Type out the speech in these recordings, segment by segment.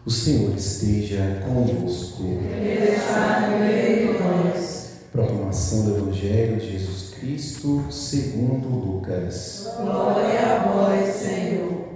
O Senhor esteja convosco. Ele está no meio de nós. Proclamação do Evangelho de Jesus Cristo segundo Lucas. Glória a vós, Senhor.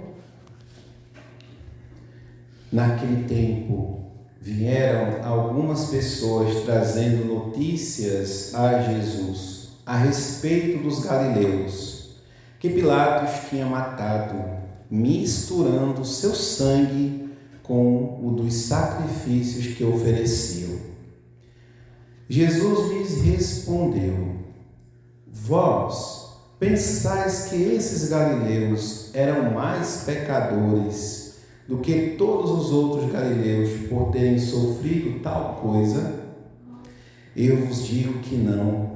Naquele tempo, vieram algumas pessoas trazendo notícias a Jesus a respeito dos galileus, que Pilatos tinha matado, misturando seu sangue com o dos sacrifícios que ofereciam. Jesus lhes respondeu: Vós pensais que esses galileus eram mais pecadores do que todos os outros galileus por terem sofrido tal coisa? Eu vos digo que não.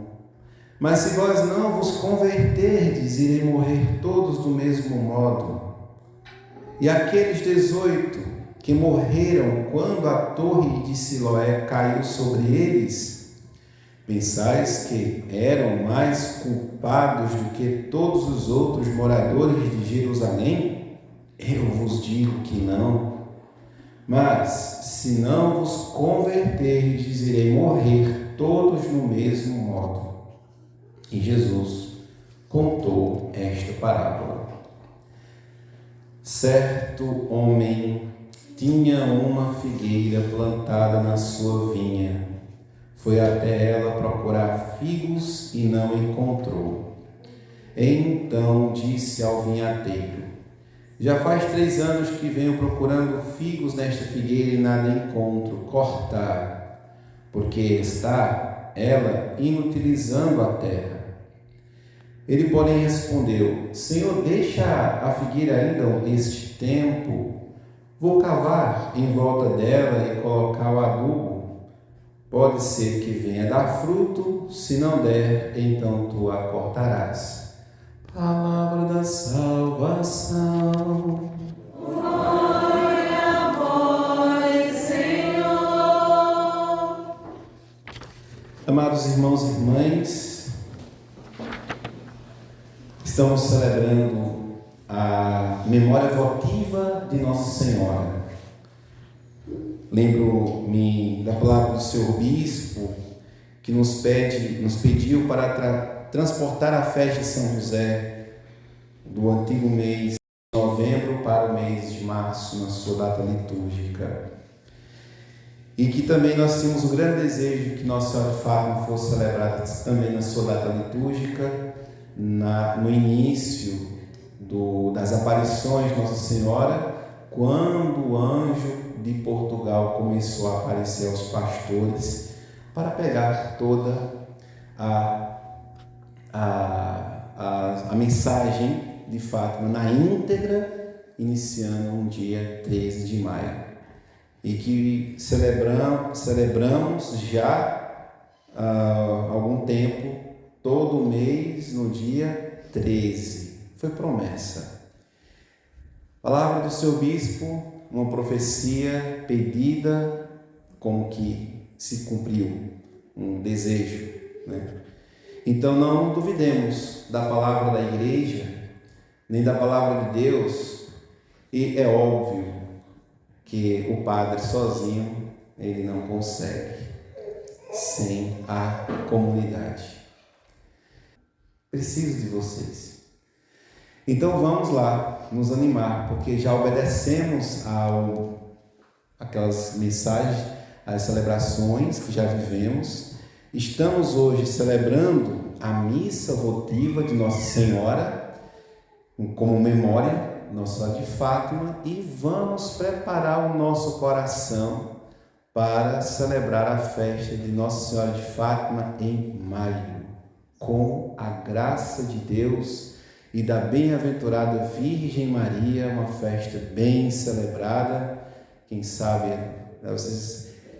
Mas se vós não vos converterdes, irei morrer todos do mesmo modo. E aqueles 18 que morreram quando a torre de Siloé caiu sobre eles, pensais que eram mais culpados do que todos os outros moradores de Jerusalém? Eu vos digo que não. Mas, se não vos converterdes, irei morrer todos no mesmo modo. E Jesus contou esta parábola. Certo homem tinha uma figueira plantada na sua vinha. Foi até ela procurar figos e não encontrou. Então disse ao vinhateiro: Já faz 3 anos que venho procurando figos nesta figueira e nada encontro. Cortar, porque está ela inutilizando a terra. Ele, porém, respondeu: Senhor, deixa a figueira ainda este tempo. Vou cavar em volta dela e colocar o adubo. Pode ser que venha dar fruto, se não der, então tu a cortarás. Palavra da salvação. Glória a vós, Senhor. Amados irmãos e irmãs, estamos celebrando a memória votiva de Nossa Senhora. Lembro-me da palavra do Senhor Bispo, que nos pediu para transportar a festa de São José do antigo mês de novembro para o mês de março, na sua data litúrgica. E que também nós tínhamos o grande desejo que Nossa Senhora de Fátima fosse celebrada também na sua data litúrgica, no início das aparições de Nossa Senhora, quando o anjo de Portugal começou a aparecer aos pastores para pegar toda a mensagem de Fátima na íntegra, iniciando um dia 13 de maio. E que celebramos já há algum tempo, todo mês, no dia 13. Foi promessa. Palavra do seu bispo, uma profecia pedida, como que se cumpriu, um desejo, né? Então não duvidemos da palavra da igreja, nem da palavra de Deus, e é óbvio que o padre sozinho, ele não consegue, sem a comunidade. Preciso de vocês. Então vamos lá nos animar, porque já obedecemos aquelas mensagens, às celebrações que já vivemos. Estamos hoje celebrando a missa votiva de Nossa Senhora, como memória, Nossa Senhora de Fátima, e vamos preparar o nosso coração para celebrar a festa de Nossa Senhora de Fátima em maio, com a graça de Deus e da bem-aventurada Virgem Maria, uma festa bem celebrada. Quem sabe,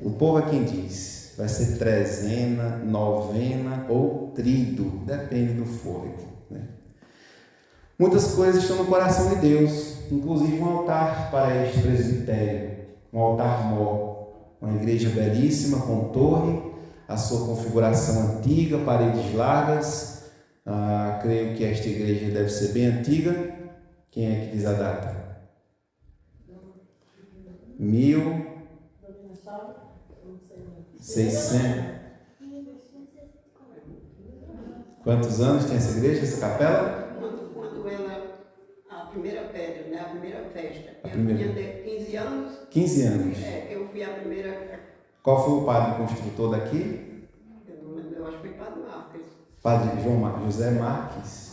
o povo é quem diz, vai ser trezena, novena ou tríduo, depende do fôlego, né? Muitas coisas estão no coração de Deus, inclusive um altar para este presbitério, um altar-mor, uma igreja belíssima com torre, a sua configuração antiga, paredes largas. Creio que esta igreja deve ser bem antiga. Quem é que diz a data? 1600. Quantos anos tem essa igreja, essa capela? Quando ela, a primeira pedra, né, a primeira festa, A eu primeira. tinha 15 anos. 15 anos. Eu fui a primeira. Qual foi o padre construtor daqui? Eu não lembro, eu acho que foi Padre Marques. Padre José Marques.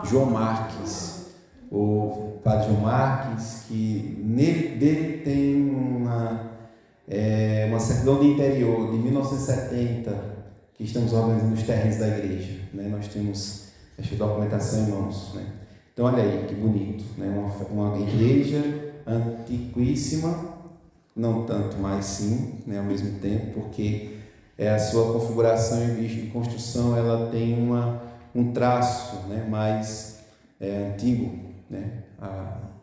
João Marques. O padre João Marques, que dele tem uma certidão de interior de 1970, que estamos organizando os terrenos da igreja, né? Nós temos essa documentação em mãos, né? Então olha aí que bonito, né? Uma igreja antiquíssima, não tanto, mas sim, né? Ao mesmo tempo, porque a sua configuração e construção ela tem um traço, né? Mais antigo, né?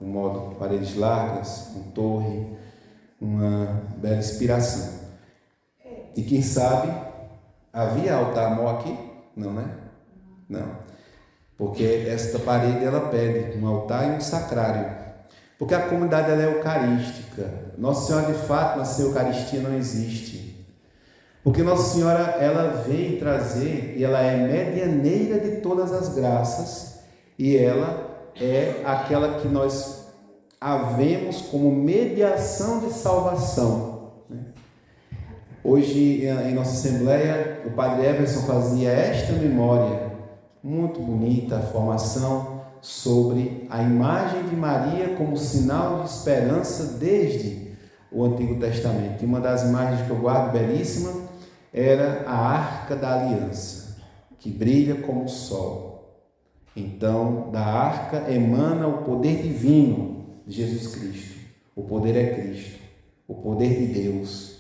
O modo paredes largas, com torre, uma bela inspiração. E quem sabe havia altar-mor aqui? Não, né? Não. Porque esta parede ela pede um altar e um sacrário. Porque a comunidade ela é eucarística. Nossa Senhora de Fátima sem Eucaristia não existe. Porque Nossa Senhora ela vem trazer e ela é medianeira de todas as graças e ela é aquela que nós havemos como mediação de salvação, né? Hoje, em nossa Assembleia, o Padre Everson fazia esta memória, muito bonita, a formação sobre a imagem de Maria como sinal de esperança desde o Antigo Testamento. E uma das imagens que eu guardo belíssima era a Arca da Aliança, que brilha como o sol. Então, da Arca emana o poder divino de Jesus Cristo. O poder é Cristo, o poder de Deus.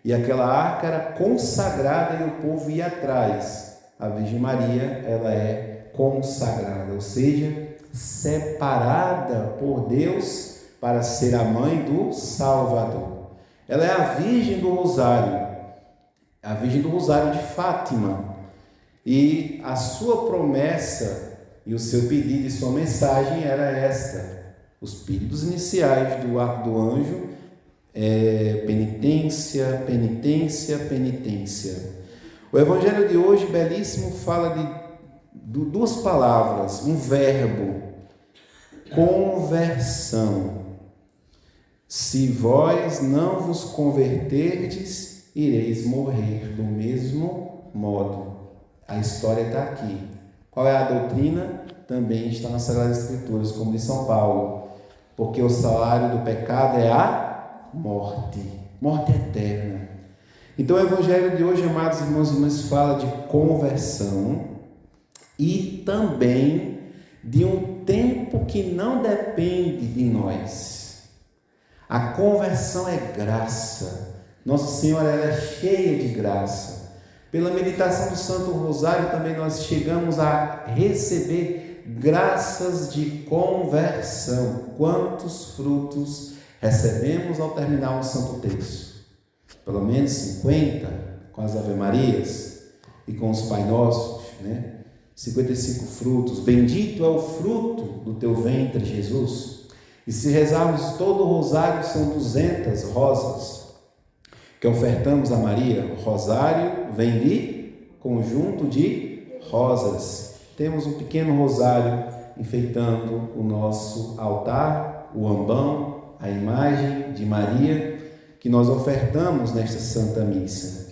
E aquela arca era consagrada e o povo ia atrás. A Virgem Maria, ela é consagrada, ou seja, separada por Deus para ser a mãe do Salvador. Ela é a Virgem do Rosário, a Virgem do Rosário de Fátima. E a sua promessa e o seu pedido e sua mensagem era esta: os pedidos iniciais do arco do anjo penitência, penitência, penitência. O evangelho de hoje, belíssimo, fala de duas palavras, um verbo: conversão. Se vós não vos converterdes, ireis morrer do mesmo modo. A história está aqui. Qual é a doutrina? Também está nas Sagradas Escrituras, como de São Paulo. Porque o salário do pecado é a morte eterna. Então o evangelho de hoje, amados irmãos e irmãs, fala de conversão e também de um tempo que não depende de nós. A conversão é graça. Nossa Senhora ela é cheia de graça. Pela meditação do Santo Rosário também nós chegamos a receber graças de conversão. Quantos frutos recebemos ao terminar o Santo Terço? Pelo menos 50 com as Ave Marias e com os Pai Nossos, né? 55 frutos. Bendito é o fruto do teu ventre, Jesus. E se rezarmos todo o rosário, são 200 rosas que ofertamos a Maria. O rosário vem de conjunto de rosas. Temos um pequeno rosário enfeitando o nosso altar, o ambão, a imagem de Maria que nós ofertamos nesta Santa Missa.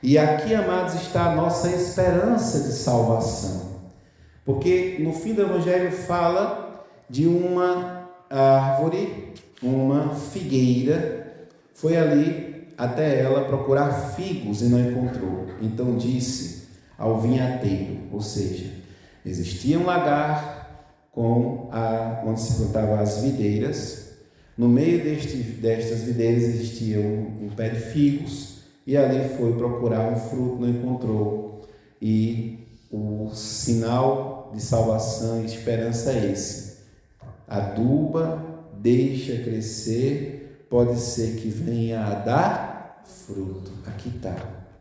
E aqui, amados, está a nossa esperança de salvação. Porque no fim do Evangelho fala de uma árvore, uma figueira, foi ali até ela procurar figos e não encontrou. Então disse ao vinhateiro, ou seja, existia um lagar onde se plantavam as videiras. No meio destas videiras existia um pé de figos, e ali foi procurar um fruto, não encontrou. E o sinal de salvação e esperança é esse: aduba, deixa crescer, pode ser que venha a dar fruto. Aqui está,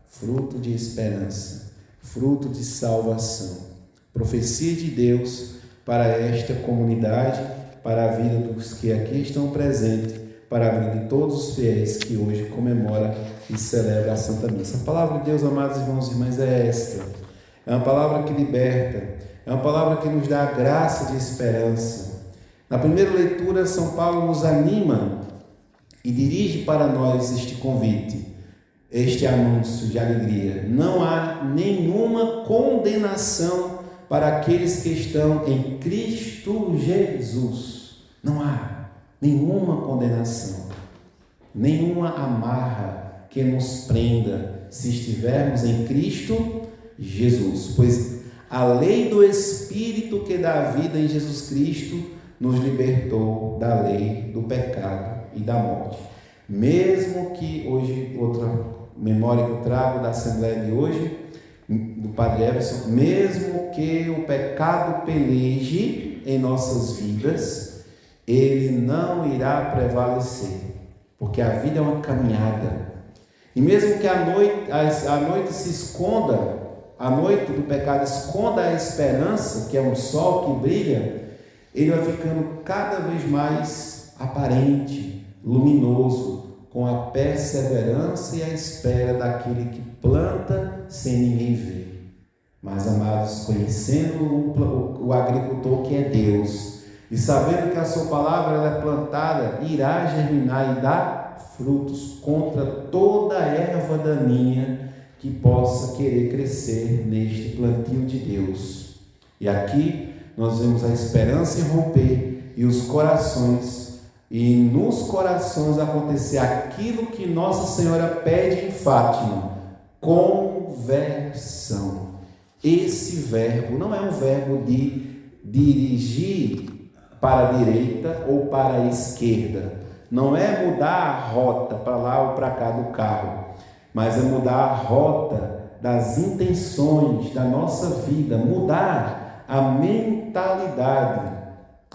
fruto de esperança, fruto de salvação, profecia de Deus para esta comunidade, para a vida dos que aqui estão presentes, para a vida de todos os fiéis que hoje comemora e celebra a Santa Missa. A palavra de Deus, amados irmãos e irmãs, é esta. É uma palavra que liberta, é uma palavra que nos dá a graça de esperança. Na primeira leitura, São Paulo nos anima e dirige para nós este convite, este anúncio de alegria. Não há nenhuma condenação para aqueles que estão em Cristo Jesus. Não há nenhuma condenação, nenhuma amarra que nos prenda se estivermos em Cristo Jesus. Pois a lei do Espírito que dá a vida em Jesus Cristo nos libertou da lei do pecado e da morte. Mesmo que hoje, outra memória que eu trago da Assembleia de hoje, do Padre Everson, mesmo que o pecado peleje em nossas vidas, ele não irá prevalecer, porque a vida é uma caminhada. E mesmo que a noite se esconda, a noite do pecado esconda a esperança, que é um sol que brilha, ele vai ficando cada vez mais aparente, luminoso, com a perseverança e a espera daquele que planta sem ninguém ver. Mas, amados, conhecendo o agricultor que é Deus, e sabendo que a sua palavra ela é plantada, irá germinar e dar frutos contra toda erva daninha que possa querer crescer neste plantio de Deus. E aqui nós vemos a esperança irromper e os corações, e nos corações acontecer aquilo que Nossa Senhora pede em Fátima: conversão. Esse verbo não é um verbo de dirigir para a direita ou para a esquerda, não é mudar a rota para lá ou para cá do carro, mas é mudar a rota das intenções da nossa vida, mudar a mentalidade.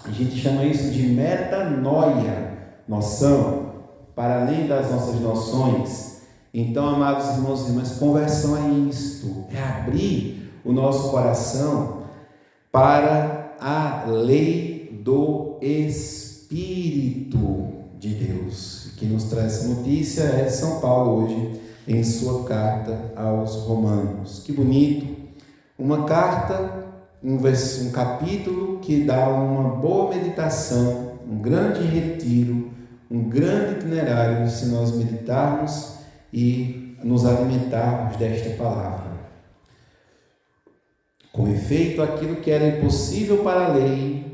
A gente chama isso de metanoia, noção, para além das nossas noções. Então, amados irmãos e irmãs, conversão é isto, é abrir o nosso coração para a lei do Espírito de Deus. Quem nos traz essa notícia é São Paulo hoje, em sua carta aos Romanos. Que bonito! Uma carta, um capítulo que dá uma boa meditação, um grande retiro, um grande itinerário se nós meditarmos e nos alimentarmos desta palavra. Com efeito, aquilo que era impossível para a lei,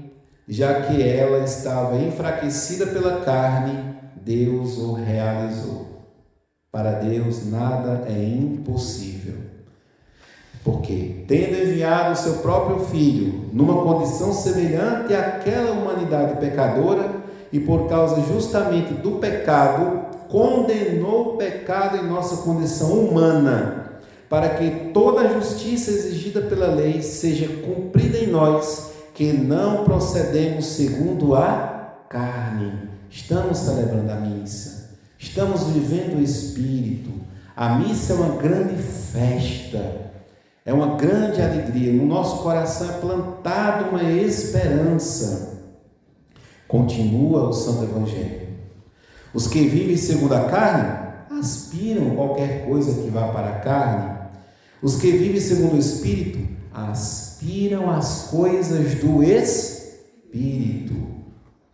já que ela estava enfraquecida pela carne, Deus o realizou. Para Deus nada é impossível. Porque, tendo enviado o seu próprio Filho numa condição semelhante àquela humanidade pecadora, e por causa justamente do pecado, condenou o pecado em nossa condição humana, para que toda a justiça exigida pela lei seja cumprida em nós, que não procedemos segundo a carne. Estamos celebrando a missa, estamos vivendo o Espírito. A missa é uma grande festa, é uma grande alegria. No nosso coração é plantada uma esperança. Continua o Santo Evangelho. Os que vivem segundo a carne aspiram qualquer coisa que vá para a carne. Os que vivem segundo o Espírito aspiram às coisas do Espírito.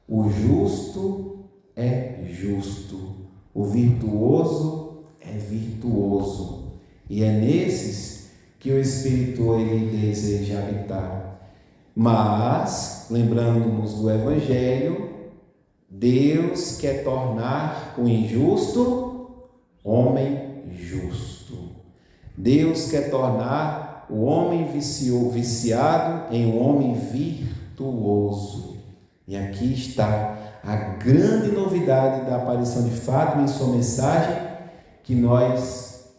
O justo é justo, o virtuoso é virtuoso. E é nesses que o Espírito ele deseja habitar. Mas, lembrando-nos do Evangelho, Deus quer tornar o injusto homem justo. Deus quer tornar o homem viciado em um homem virtuoso. E aqui está a grande novidade da aparição de Fátima em sua mensagem, que nós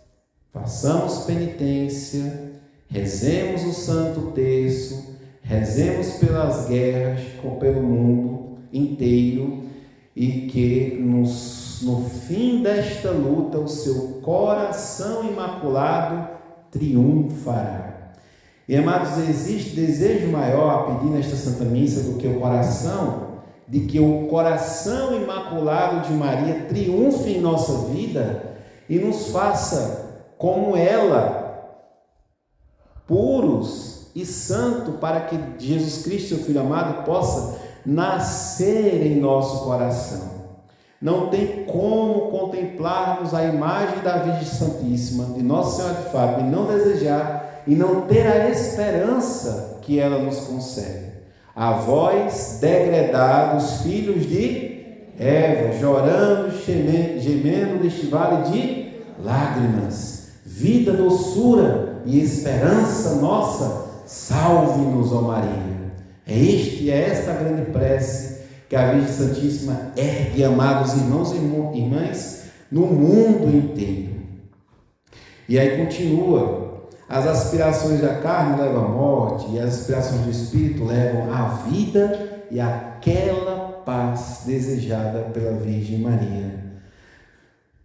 façamos penitência, rezemos o Santo Terço, rezemos pelas guerras, pelo mundo inteiro, e que no fim desta luta o seu coração imaculado triunfará. E, amados, existe desejo maior a pedir nesta Santa Missa do que o coração de que o coração imaculado de Maria triunfe em nossa vida e nos faça como ela, puros e santos, para que Jesus Cristo, seu Filho amado, possa nascer em nosso coração. Não tem como contemplarmos a imagem da Virgem Santíssima, de Nossa Senhora de Fátima, e não desejar e não ter a esperança que ela nos concede. A vós, degredados filhos de Eva, chorando, gemendo neste vale de lágrimas, vida, doçura e esperança nossa, salve-nos, ó Maria. É esta a grande prece que a Virgem Santíssima ergue, amados irmãos e irmãs, no mundo inteiro. E aí continua: as aspirações da carne levam à morte, e as aspirações do Espírito levam à vida e àquela paz desejada pela Virgem Maria.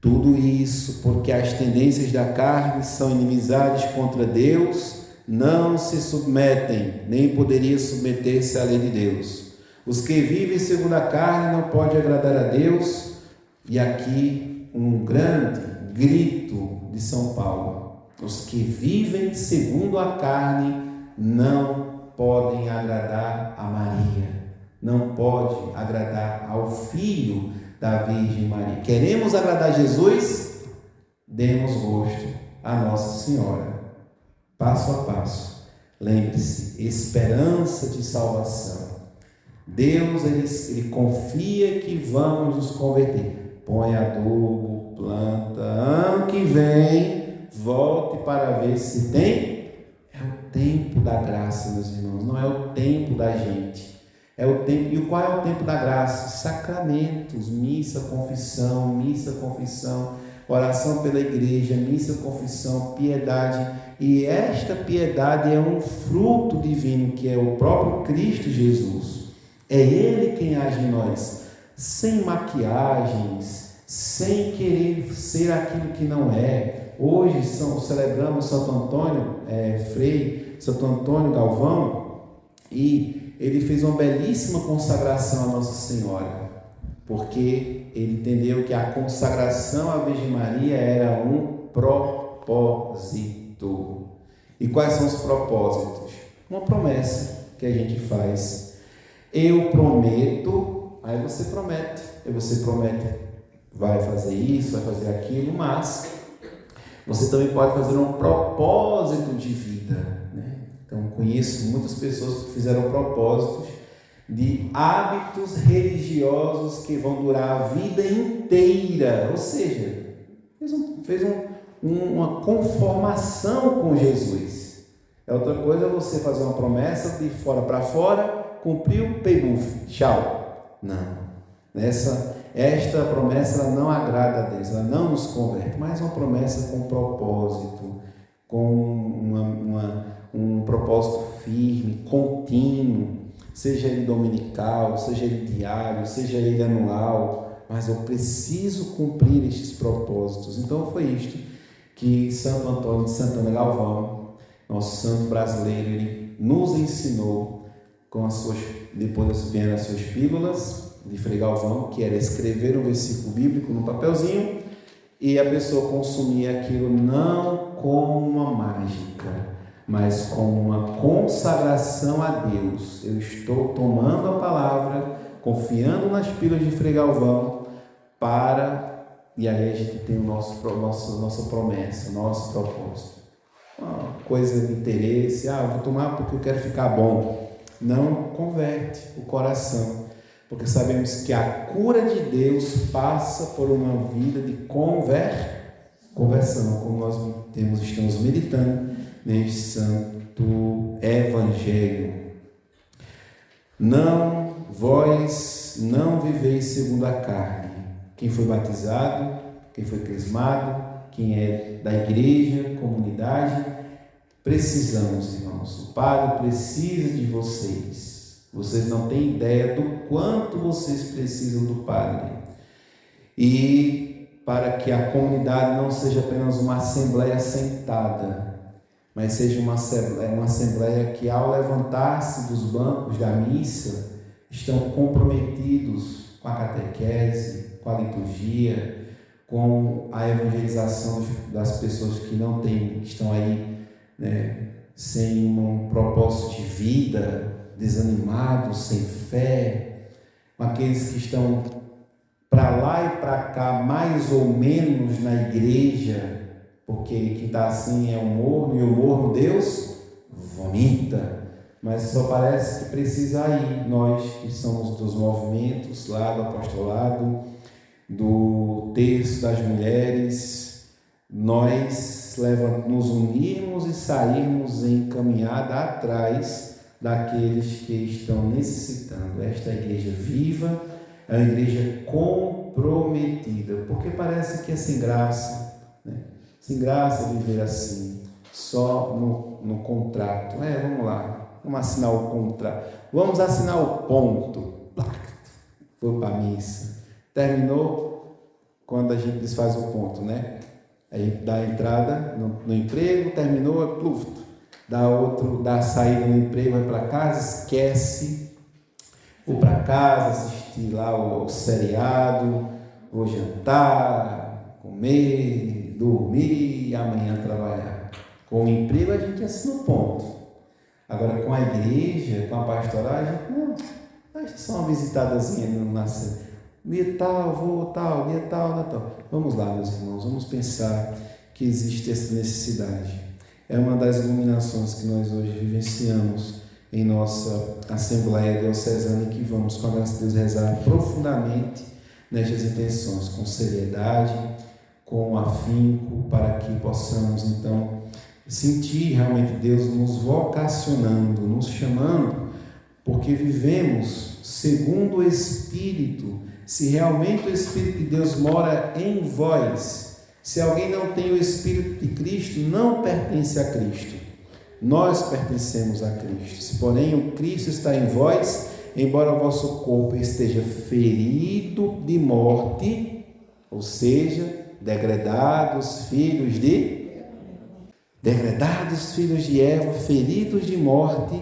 Tudo isso porque as tendências da carne são inimizades contra Deus, não se submetem, nem poderiam submeter-se à lei de Deus. Os que vivem segundo a carne não podem agradar a Deus. E aqui um grande grito de São Paulo: os que vivem segundo a carne não podem agradar a Maria, não pode agradar ao Filho da Virgem Maria. Queremos agradar a Jesus? Demos gosto a Nossa Senhora, passo a passo. Lembre-se, esperança de salvação. Deus, ele confia que vamos nos converter. Põe adubo, planta, ano que vem, volte para ver se tem. É o tempo da graça, meus irmãos, não é o tempo da gente. É o tempo. E qual é o tempo da graça? Sacramentos, missa, confissão, oração pela igreja, missa, confissão, piedade. E esta piedade é um fruto divino, que é o próprio Cristo Jesus. É Ele quem age em nós, sem maquiagens, sem querer ser aquilo que não é. Hoje celebramos Santo Antônio, Frei Santo Antônio Galvão, e ele fez uma belíssima consagração à Nossa Senhora, porque ele entendeu que a consagração à Virgem Maria era um propósito. E quais são os propósitos? Uma promessa que a gente faz. Eu prometo, aí você promete, vai fazer isso, vai fazer aquilo, mas você também pode fazer um propósito de vida, né? Então, conheço muitas pessoas que fizeram propósitos de hábitos religiosos que vão durar a vida inteira, ou seja, fez uma conformação com Jesus. É outra coisa você fazer uma promessa de fora para fora, cumpriu, pei-buf, tchau. Não. Esta promessa ela não agrada a Deus, ela não nos converte, mas uma promessa com propósito, com um propósito firme, contínuo, seja ele dominical, seja ele diário, seja ele anual, mas eu preciso cumprir estes propósitos. Então foi isto que Santo Antônio de Santana Galvão, nosso santo brasileiro, ele nos ensinou com depois vieram as suas pílulas de Frei Galvão, que era escrever um versículo bíblico no papelzinho e a pessoa consumia aquilo não como uma mágica, mas como uma consagração a Deus. Eu estou tomando a palavra, confiando nas pílulas de Frei Galvão e aí a gente tem nossa promessa, nosso propósito. Uma coisa de interesse, vou tomar porque eu quero ficar bom. Não converte o coração, porque sabemos que a cura de Deus passa por uma vida de conversão, como nós estamos meditando neste santo evangelho. Vós não viveis segundo a carne. Quem foi batizado, quem foi crismado, quem é da igreja, comunidade, precisamos, irmãos. O Padre precisa de vocês. Vocês não têm ideia do quanto vocês precisam do Padre. E para que a comunidade não seja apenas uma assembleia sentada, mas seja uma assembleia que, ao levantar-se dos bancos da missa, estão comprometidos com a catequese, com a liturgia, com a evangelização das pessoas que não têm, estão aí, né, sem um propósito de vida, desanimados, sem fé, com aqueles que estão para lá e para cá, mais ou menos na igreja, porque quem está assim é o morno, e o morno Deus vomita. Mas só parece que precisa ir, nós que somos dos movimentos lá do apostolado, do terço das mulheres, nós nos unirmos e sairmos em caminhada atrás daqueles que estão necessitando. Esta igreja viva, é uma igreja comprometida, porque parece que é sem graça, né? Sem graça viver assim, só no contrato. Vamos lá, vamos assinar o contrato, vamos assinar o ponto, foi para a missa, terminou, quando a gente desfaz o ponto, né? Aí dá a entrada no emprego, terminou, dá a saída no emprego, vai para casa, esquece, vou para casa, assistir lá o seriado, vou jantar, comer, dormir e amanhã trabalhar. Com o emprego a gente assina o ponto. Agora com a igreja, com a pastoral, a gente não, deixa só uma visitadazinha no nascer. Dia tal, vou tal, dia tal. Vamos lá, meus irmãos, vamos pensar que existe essa necessidade. É uma das iluminações que nós hoje vivenciamos em nossa Assembleia Diocesana, e que vamos, com a graça de Deus, rezar profundamente nestas intenções, com seriedade, com afinco, para que possamos, então, sentir realmente Deus nos vocacionando, nos chamando, porque vivemos segundo o Espírito. Se realmente o Espírito de Deus mora em vós, se alguém não tem o Espírito de Cristo, não pertence a Cristo. Nós pertencemos a Cristo. Se porém o Cristo está em vós, embora o vosso corpo esteja ferido de morte, ou seja, degradados filhos de Eva, feridos de morte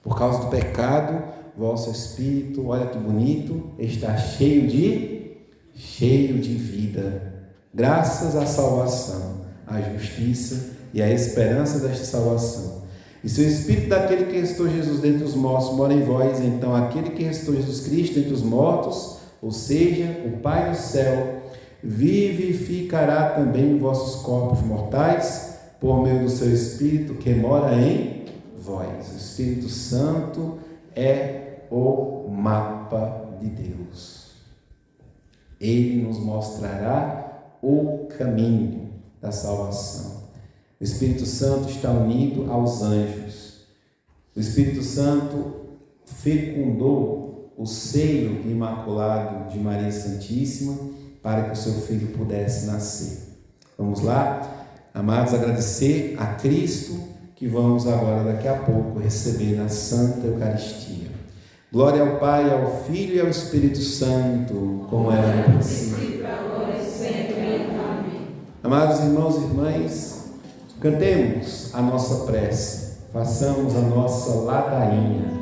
por causa do pecado, vosso espírito, olha que bonito, está cheio de vida, graças à salvação, à justiça e à esperança desta salvação. E se o Espírito daquele que ressuscitou Jesus dentre os mortos mora em vós, então aquele que ressuscitou Jesus Cristo dentre os mortos, ou seja, o Pai do céu, vivificará também vossos corpos mortais por meio do seu Espírito que mora em vós. O Espírito Santo é o mapa de Deus. Ele nos mostrará o caminho da salvação. O Espírito Santo está unido aos anjos. O Espírito Santo fecundou o seio imaculado de Maria Santíssima para que o seu filho pudesse nascer. Vamos lá, amados, agradecer a Cristo, que vamos agora, daqui a pouco, receber na Santa Eucaristia. Glória ao Pai, ao Filho e ao Espírito Santo, como era no princípio, agora e sempre. Amém. Amados irmãos e irmãs, cantemos a nossa prece, façamos a nossa ladainha.